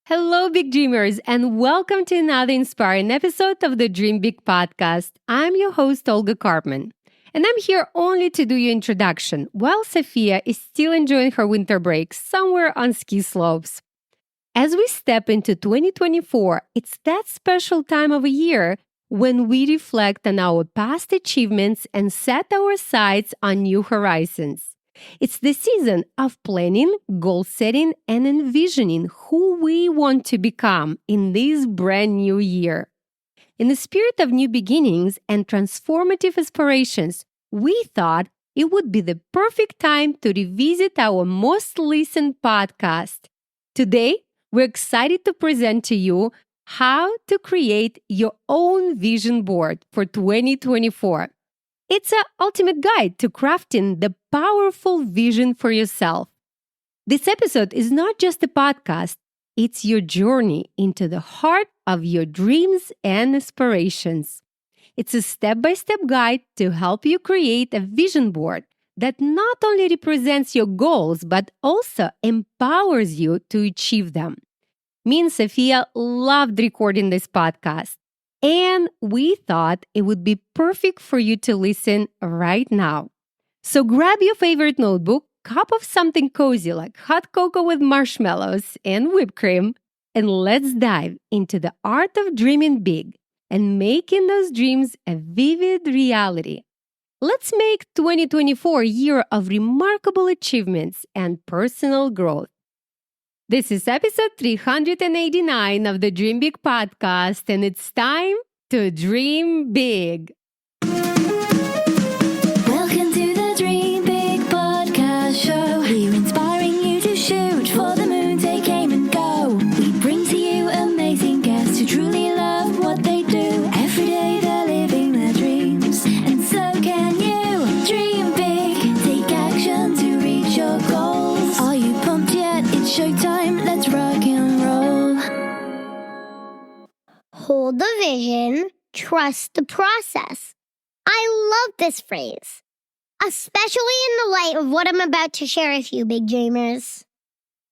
Hello, big dreamers, and welcome to another inspiring episode of the Dream Big podcast. I'm your host, Olgakarpman, and I'm here only to do your introduction while Sophia is still enjoying her winter break somewhere on ski slopes. As we step into 2024, it's that special time of year when we reflect on our past achievements and set our sights on new horizons. It's the season of planning, goal setting, and envisioning who we want to become in this brand new year. In the spirit of new beginnings and transformative aspirations, we thought it would be the perfect time to revisit our most listened podcast. Today, we're excited to present to you how to create your own vision board for 2024. It's an ultimate guide to crafting the powerful vision for yourself. This episode is not just a podcast, it's your journey into the heart of your dreams and aspirations. It's a step-by-step guide to help you create a vision board that not only represents your goals, but also empowers you to achieve them. Me and Sophia loved recording this podcast. And we thought it would be perfect for you to listen right now. So grab your favorite notebook, cup of something cozy like hot cocoa with marshmallows and whipped cream, and let's dive into the art of dreaming big and making those dreams a vivid reality. Let's make 2024 a year of remarkable achievements and personal growth. This is episode 389 of the Dream Big podcast, and it's time to dream big. Welcome to the Dream Big podcast show. We're inspiring you to shoot for the moon, take aim and go. We bring to you amazing guests who truly love what they do. Every day they're living their dreams, and so can you. Dream big, take action to reach your goals. Are you pumped yet? It's showtime. Let's rock and roll. Hold the vision, trust the process. I love this phrase, especially in the light of what I'm about to share with you, big dreamers.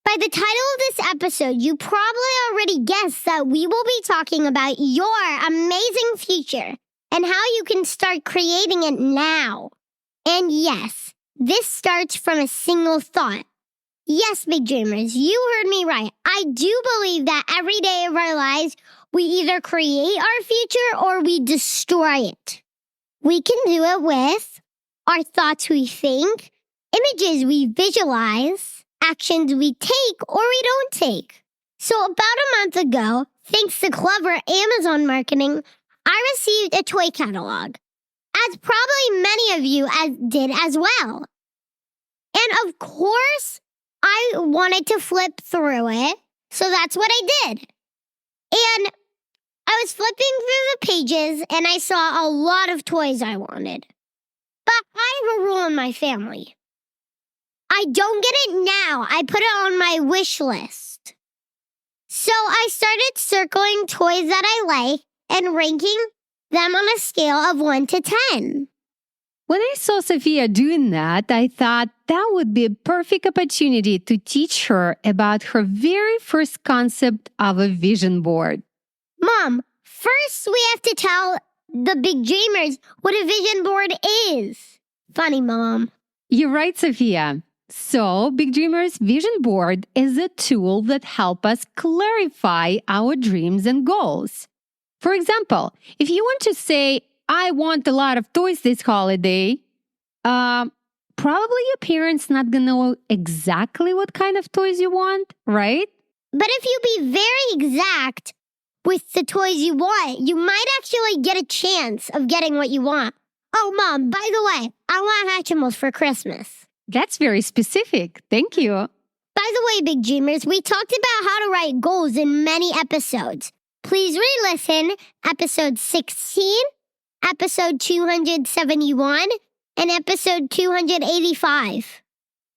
By the title of this episode, you probably already guessed that we will be talking about your amazing future and how you can start creating it now. And yes, this starts from a single thought. Yes, big dreamers, you heard me right. I do believe that every day of our lives, we either create our future or we destroy it. We can do it with our thoughts we think, images we visualize, actions we take or we don't take. So about a month ago, thanks to clever Amazon marketing, I received a toy catalog, as probably many of you did as well. And of course, I wanted to flip through it, so that's what I did. And I was flipping through the pages, and I saw a lot of toys I wanted. But I have a rule in my family. I don't get it now. I put it on my wish list. So I started circling toys that I like and ranking them on a scale of 1 to 10. When I saw Sophia doing that, I thought that would be a perfect opportunity to teach her about her very first concept of a vision board. Mom, first we have to tell the big dreamers what a vision board is. Funny, Mom. You're right, Sophia. So, big dreamers, vision board is a tool that helps us clarify our dreams and goals. For example, if you want to say, I want a lot of toys this holiday, probably your parents not gonna know exactly what kind of toys you want, right? But if you be very exact with the toys you want, you might actually get a chance of getting what you want. Oh, Mom, by the way, I want Hatchimals for Christmas. That's very specific. Thank you. By the way, big dreamers, we talked about how to write goals in many episodes. Please re-listen episode 16, episode 271, and episode 285.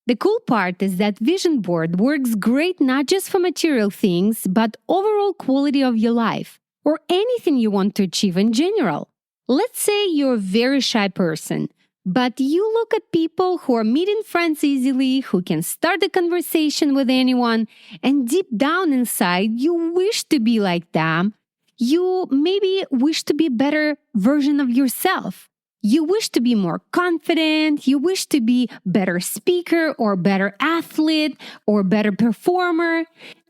The cool part is that vision board works great not just for material things, but overall quality of your life or anything you want to achieve in general. Let's say you're a very shy person, But you look at people who are meeting friends easily, who can start a conversation with anyone, and deep down inside, you wish to be like them. You maybe wish to be a better version of yourself. You wish to be more confident. You wish to be a better speaker or better athlete or better performer.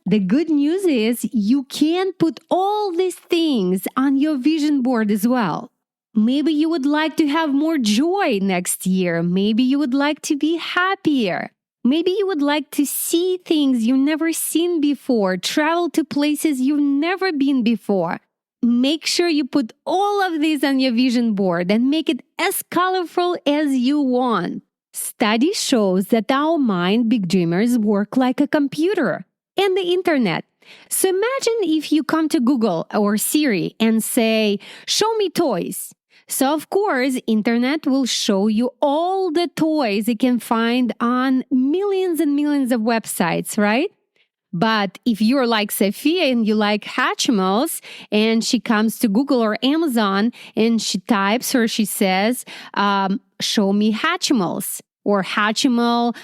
The good news is you can put all these things on your vision board as well. Maybe you would like to have more joy next year. Maybe you would like to be happier. Maybe you would like to see things you've never seen before, travel to places you've never been before. Make sure you put all of these on your vision board and make it as colorful as you want. Study shows that our mind, big dreamers, work like a computer and the internet. So imagine if you come to Google or Siri and say, "Show me toys." So of course, internet will show you all the toys you can find on millions and millions of websites, right? But if you're like Sophia and you like Hatchimals, and she comes to Google or Amazon and she types or she says, "Show me Hatchimals" or Hatchimal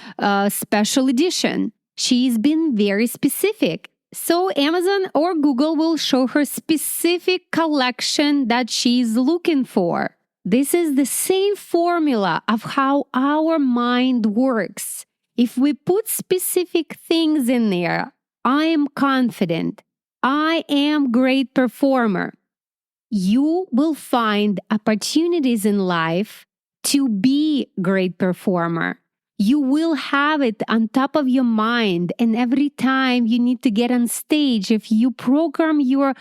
Special Edition. She's been very specific. So Amazon or Google will show her specific collection that she's looking for. This is the same formula of how our mind works. If we put specific things in there, I am confident, I am great performer, you will find opportunities in life to be great performer. You will have it on top of your mind, and every time you need to get on stage, if you program your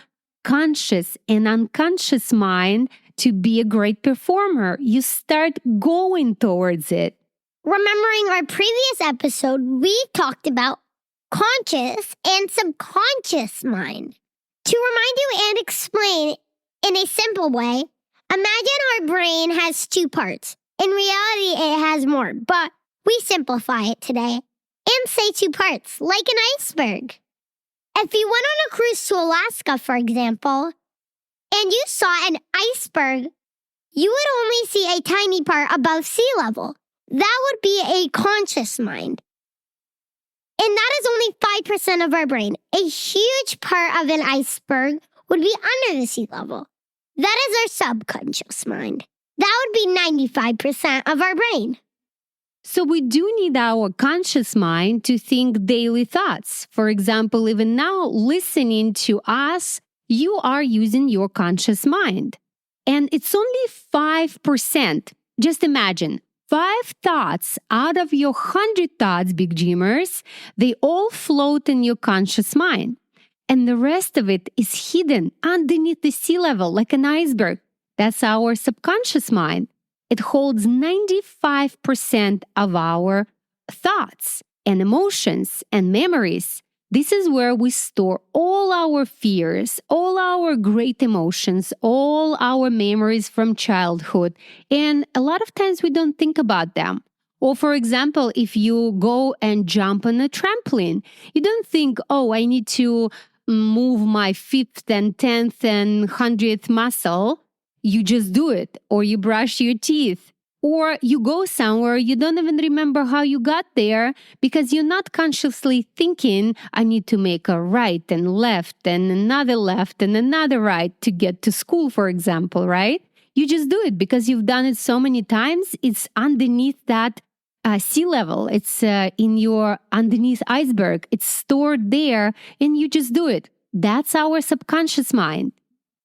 conscious and unconscious mind to be a great performer, you start going towards it. Remembering our previous episode, we talked about conscious and subconscious mind. To remind you and explain in a simple way, imagine our brain has two parts. In reality, it has more, but we simplify it today and say two parts, like an iceberg. If you went on a cruise to Alaska, for example, and you saw an iceberg, you would only see a tiny part above sea level. That would be a conscious mind. And that is only 5% of our brain. A huge part of an iceberg would be under the sea level. That is our subconscious mind. That would be 95% of our brain. So we do need our conscious mind to think daily thoughts. For example, even now, listening to us, you are using your conscious mind. And it's only 5%. Just imagine, 5 thoughts out of your 100 thoughts, big dreamers, they all float in your conscious mind. And the rest of it is hidden underneath the sea level like an iceberg. That's our subconscious mind. It holds 95% of our thoughts and emotions and memories. This is where we store all our fears, all our great emotions, all our memories from childhood. And a lot of times we don't think about them. Or for example, if you go and jump on a trampoline, you don't think, oh, I need to move my 5th and 10th and 100th muscle. You just do it, or you brush your teeth, or you go somewhere, you don't even remember how you got there because you're not consciously thinking, I need to make a right and left and another right to get to school, for example, right? You just do it because you've done it so many times. It's underneath that sea level. It's in your underneath iceberg. It's stored there and you just do it. That's our subconscious mind.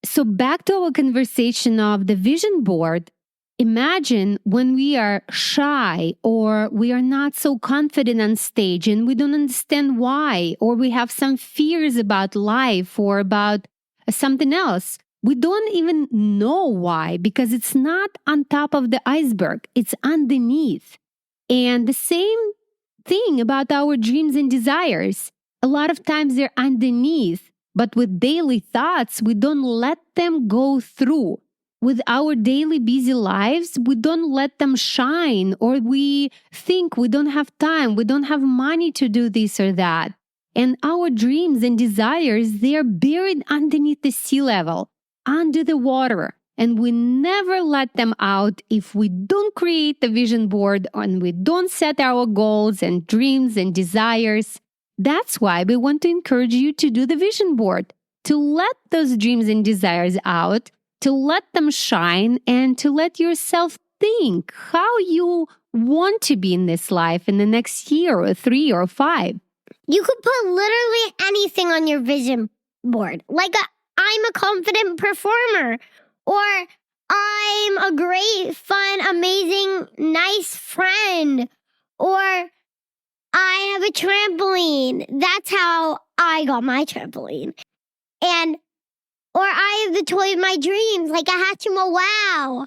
So back to our conversation of the vision board, imagine when we are shy or we are not so confident on stage and we don't understand why, or we have some fears about life or about something else. We don't even know why because it's not on top of the iceberg. It's underneath. And the same thing about our dreams and desires. A lot of times they're underneath. But with daily thoughts, we don't let them go through. With our daily busy lives, we don't let them shine, or we think we don't have time, we don't have money to do this or that. And our dreams and desires, they are buried underneath the sea level, under the water. and we never let them out if we don't create the vision board and we don't set our goals and dreams and desires. That's why we want to encourage you to do the vision board, to let those dreams and desires out, to let them shine, and to let yourself think how you want to be in this life in the next year or 3 or 5. You could put literally anything on your vision board, like I'm a confident performer, or I'm a great, fun, amazing, nice friend, or I have a trampoline. That's how I got my trampoline. Or I have the toy of my dreams, like a Hatchimo Wow.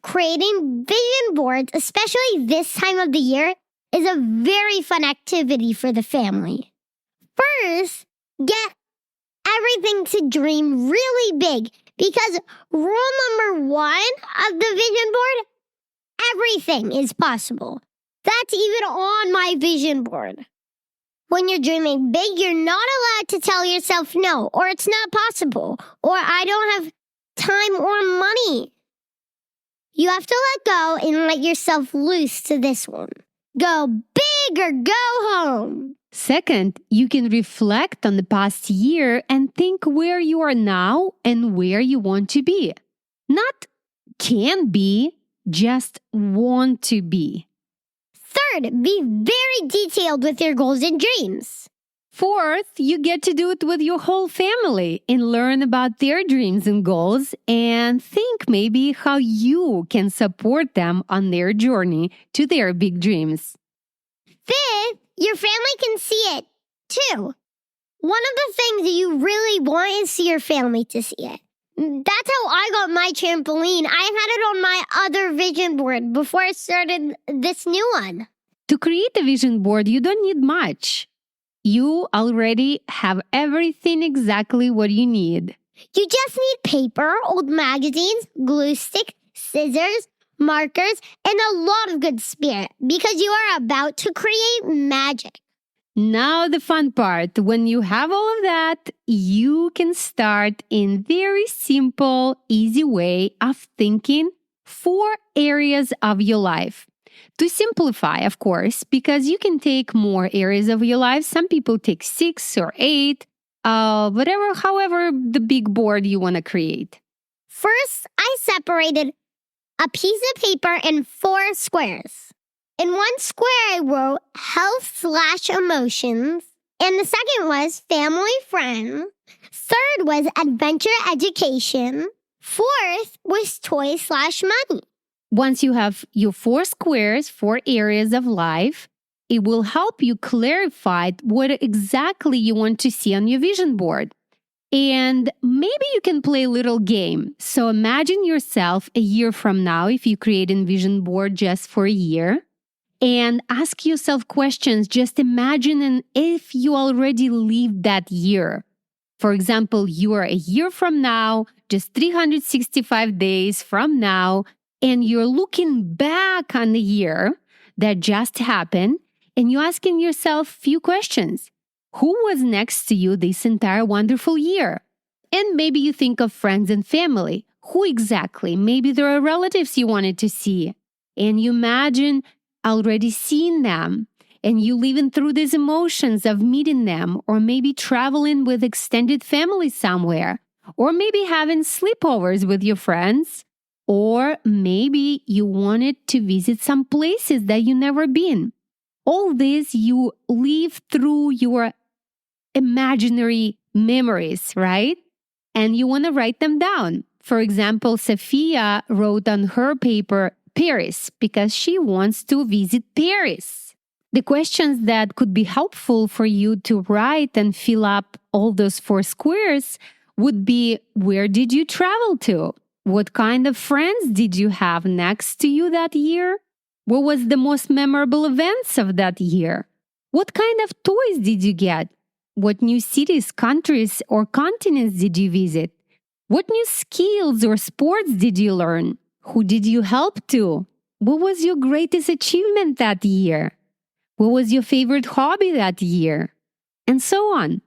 Creating vision boards, especially this time of the year, is a very fun activity for the family. First, get everything to dream really big, because rule number 1 of the vision board, everything is possible. That's even on my vision board. When you're dreaming big, you're not allowed to tell yourself no, or it's not possible, or I don't have time or money. You have to let go and let yourself loose to this one. Go big or go home. Second, you can reflect on the past year and think where you are now and where you want to be. Not can be, just want to be. Third, be very detailed with your goals and dreams. Fourth, you get to do it with your whole family and learn about their dreams and goals and think maybe how you can support them on their journey to their big dreams. Fifth, your family can see it too. One of the things that you really want is your family to see it. That's how I got my trampoline. I had it on my other vision board before I started this new one. To create a vision board, you don't need much. You already have everything exactly what you need. You just need paper, old magazines, glue stick, scissors, markers, and a lot of good spirit, because you are about to create magic. Now the fun part. When you have all of that, you can start in very simple, easy way of thinking 4 areas of your life. To simplify, of course, because you can take more areas of your life. Some people take 6 or 8, however the big board you want to create. First, I separated a piece of paper in 4 squares. In one square, I wrote health/emotions. And the second was family, friends. Third was adventure, education. Fourth was toy/money. Once you have your 4 squares, 4 areas of life, it will help you clarify what exactly you want to see on your vision board. And maybe you can play a little game. So imagine yourself a year from now, if you create a vision board just for a year, and ask yourself questions. Just imagine if you already lived that year. For example, you are a year from now, just 365 days from now, and you're looking back on the year that just happened, and you're asking yourself a few questions. Who was next to you this entire wonderful year? And maybe you think of friends and family. Who exactly? Maybe there are relatives you wanted to see, and you imagine already seeing them, and you living through these emotions of meeting them, or maybe traveling with extended family somewhere, or maybe having sleepovers with your friends. Or maybe you wanted to visit some places that you never been. All this you live through your imaginary memories, right? And you want to write them down. For example, Sophia wrote on her paper Paris because she wants to visit Paris. The questions that could be helpful for you to write and fill up all those 4 squares would be, where did you travel to? What kind of friends did you have next to you that year? What was the most memorable events of that year? What kind of toys did you get? What new cities, countries, or continents did you visit? What new skills or sports did you learn? Who did you help to? What was your greatest achievement that year? What was your favorite hobby that year? And so on.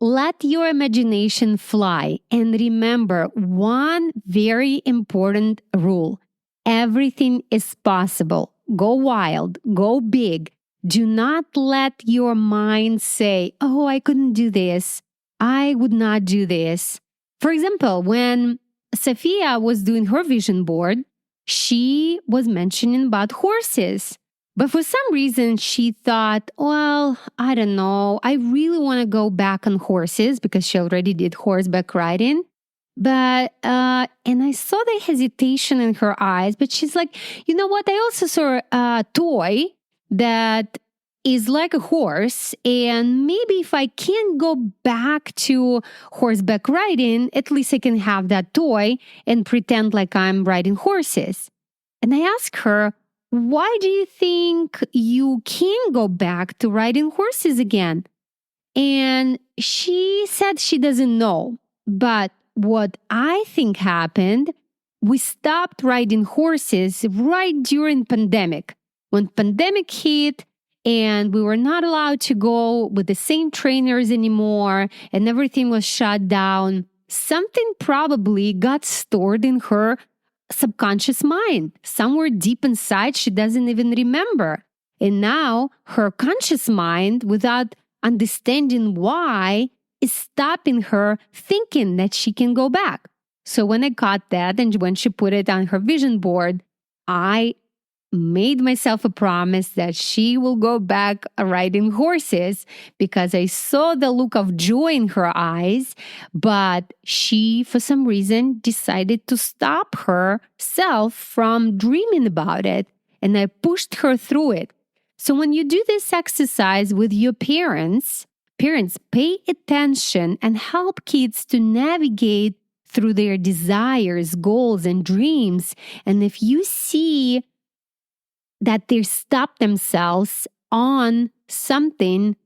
let your imagination fly. And remember one very important rule. Everything is possible. Go wild, go big. Do not let your mind say, oh, I couldn't do this. I would not do this. For example, when Sophia was doing her vision board, she was mentioning about horses. But for some reason, she thought, well, I don't know. I really want to go back on horses because she already did horseback riding. But, and I saw the hesitation in her eyes, but she's like, you know what? I also saw a toy that is like a horse. And maybe if I can't go back to horseback riding, at least I can have that toy and pretend like I'm riding horses. And I asked her, why do you think you can go back to riding horses again? And she said she doesn't know. But what I think happened, we stopped riding horses right during pandemic. When pandemic hit and we were not allowed to go with the same trainers anymore and everything was shut down, something probably got stored in her subconscious mind. Somewhere deep inside, she doesn't even remember. And now her conscious mind, without understanding why, is stopping her thinking that she can go back. So when I caught that and when she put it on her vision board, I made myself a promise that she will go back riding horses because I saw the look of joy in her eyes, but she, for some reason, decided to stop herself from dreaming about it, and I pushed her through it. So when you do this exercise with your parents, pay attention and help kids to navigate through their desires, goals, and dreams. And if you see that they stop themselves on something,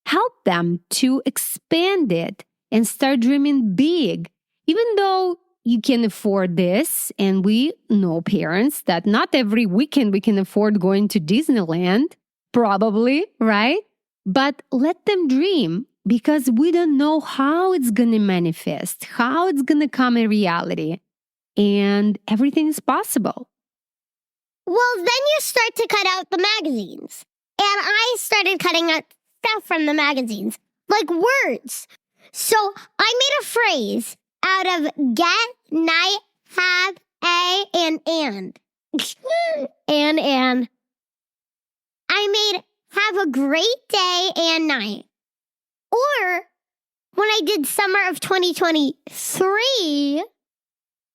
help them to expand it and start dreaming big. Even though you can afford this, and we know parents that not every weekend we can afford going to Disneyland, probably, right? But let them dream because we don't know how it's going to manifest, how it's going to come in reality. And everything is possible. Well, then you start to cut out the magazines. And I started cutting out stuff from the magazines, like words. So I made a phrase out of get, night, have, a, and. and. I made have a great day and night. Or when I did summer of 2023,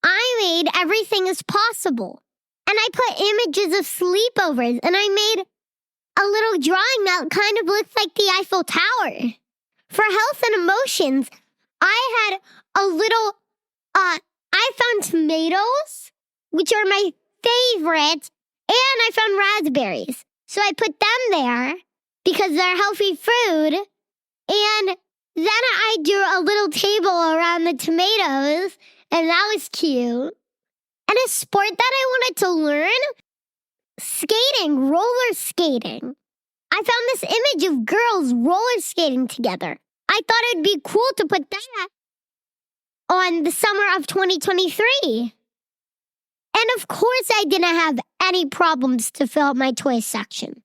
I made everything is possible. And I put images of sleepovers, and I made a little drawing that kind of looks like the Eiffel Tower. For health and emotions, I had a little, I found tomatoes, which are my favorite, and I found raspberries. So I put them there because they're healthy food, and then I drew a little table around the tomatoes, and that was cute. And a sport that I wanted to learn, skating, roller skating. I found this image of girls roller skating together. I thought it'd be cool to put that on the summer of 2023. And of course, I didn't have any problems to fill up my toy section.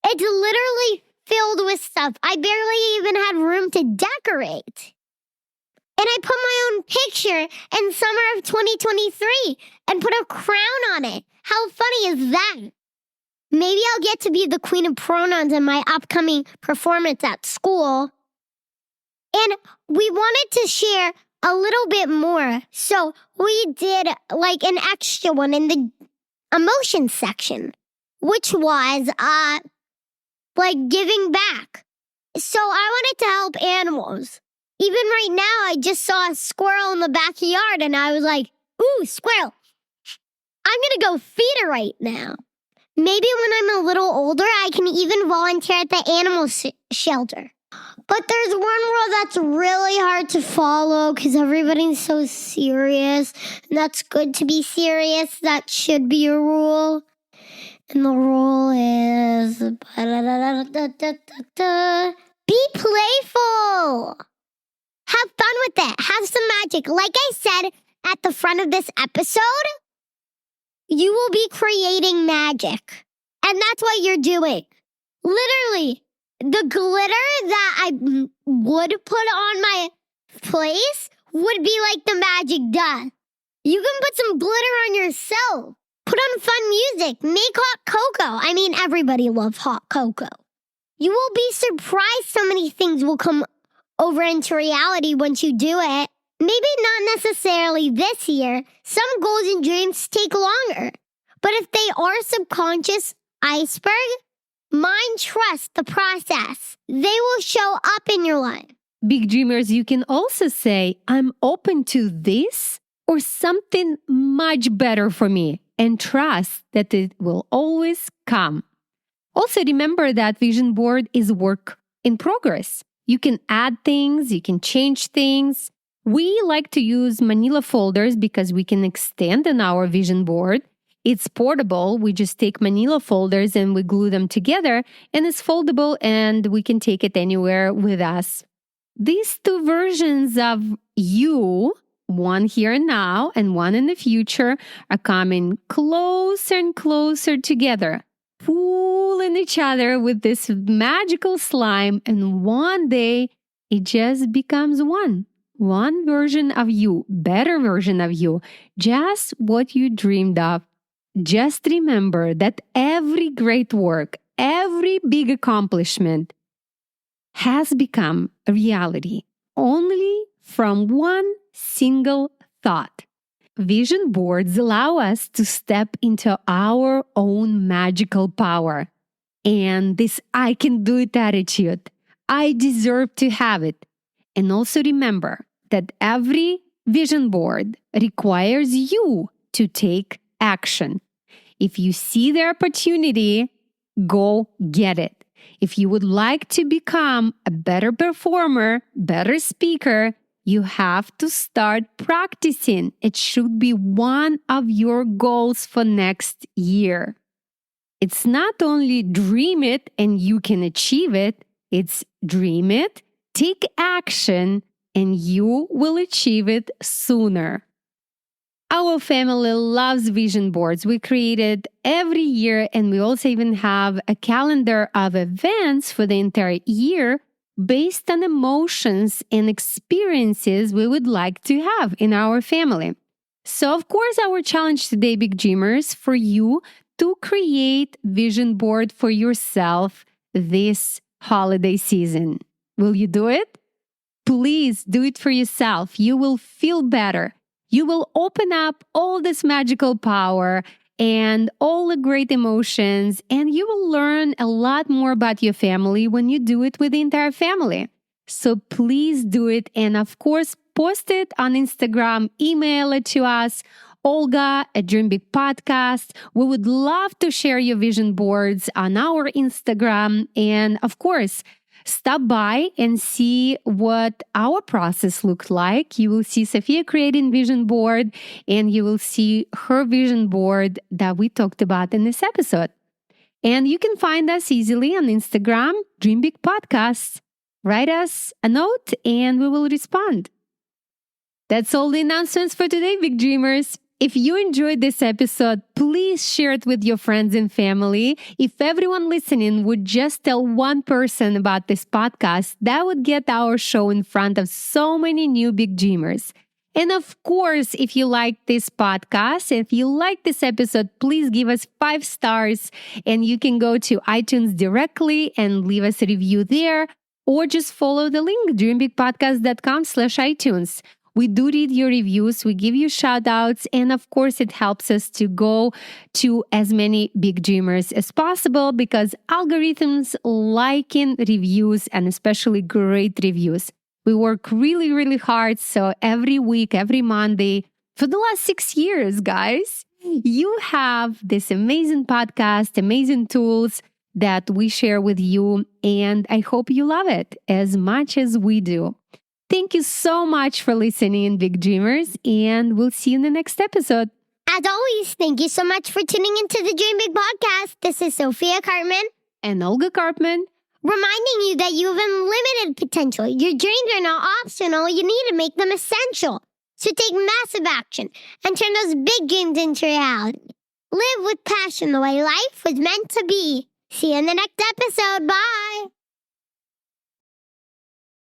It's literally filled with stuff. I barely even had room to decorate. And I put my own picture in summer of 2023 and put a crown on it. How funny is that? Maybe I'll get to be the queen of pronouns in my upcoming performance at school. And we wanted to share a little bit more. So we did like an extra one in the emotion section, which was like giving back. So I wanted to help animals. Even right now, I just saw a squirrel in the backyard and I was like, ooh, squirrel. I'm going to go feed her right now. Maybe when I'm a little older, I can even volunteer at the animal shelter. But there's one rule that's really hard to follow because everybody's so serious. And that's good to be serious. That should be a rule. And the rule is be playful. Have fun with it. Have some magic. Like I said at the front of this episode, you will be creating magic. And that's what you're doing. Literally, the glitter that I would put on my place would be like the magic does. You can put some glitter on yourself. Put on fun music. Make hot cocoa. I mean, everybody loves hot cocoa. You will be surprised so many things will come over into reality once you do it. Maybe not necessarily this year. Some goals and dreams take longer. But if they are subconscious iceberg, mind trust the process. They will show up in your life. Big dreamers, you can also say, I'm open to this or something much better for me, and trust that it will always come. Also, remember that vision board is work in progress. You can add things, you can change things. We like to use manila folders because we can extend on our vision board. It's portable. We just take manila folders and we glue them together, and it's foldable and we can take it anywhere with us. These two versions of you, one here and now and one in the future, are coming closer and closer together, pulling each other with this magical slime, and one day it just becomes one version of you, better version of you, just what you dreamed of. Just remember that every great work, every big accomplishment has become a reality only from one single thought. Vision boards allow us to step into our own magical power and this I can do it attitude. I deserve to have it. And also remember that every vision board requires you to take action. If you see the opportunity, go get it. If you would like to become a better performer, better speaker, you have to start practicing. It should be one of your goals for next year. It's not only dream it and you can achieve it. It's dream it, take action, and you will achieve it sooner. Our family loves vision boards. We create it every year, and we also even have a calendar of events for the entire year based on emotions and experiences we would like to have in our family. So, of course, our challenge today, Big Dreamers, for you to create vision board for yourself this holiday season. Will you do it? Please do it for yourself. You will feel better. You will open up all this magical power and all the great emotions, and you will learn a lot more about your family when you do it with the entire family. So please do it, and of course, post it on Instagram, email it to us, Olga@DreamBigPodcast. We would love to share your vision boards on our Instagram, and of course, stop by and see what our process looked like. You will see Sophia creating vision board, and you will see her vision board that we talked about in this episode. And you can find us easily on Instagram, Dream Big Podcast. Write us a note and we will respond. That's all the announcements for today, Big Dreamers. If you enjoyed this episode, please share it with your friends and family. If everyone listening would just tell one person about this podcast, that would get our show in front of so many new Big Dreamers. And of course, if you like this podcast, if you like this episode, please give us 5 stars, and you can go to iTunes directly and leave us a review there, or just follow the link, dreambigpodcast.com/iTunes. We do read your reviews, we give you shout outs, and of course it helps us to go to as many big dreamers as possible because algorithms liking reviews and especially great reviews. We work really, really hard. So every week, every Monday, for the last 6 years, guys, you have this amazing podcast, amazing tools that we share with you. And I hope you love it as much as we do. Thank you so much for listening, Big Dreamers, and we'll see you in the next episode. As always, thank you so much for tuning into the Dream Big Podcast. This is Sophiakarpman and Olgakarpman. reminding you that you have unlimited potential. Your dreams are not optional. You need to make them essential. So take massive action and turn those big dreams into reality. Live with passion the way life was meant to be. See you in the next episode. Bye.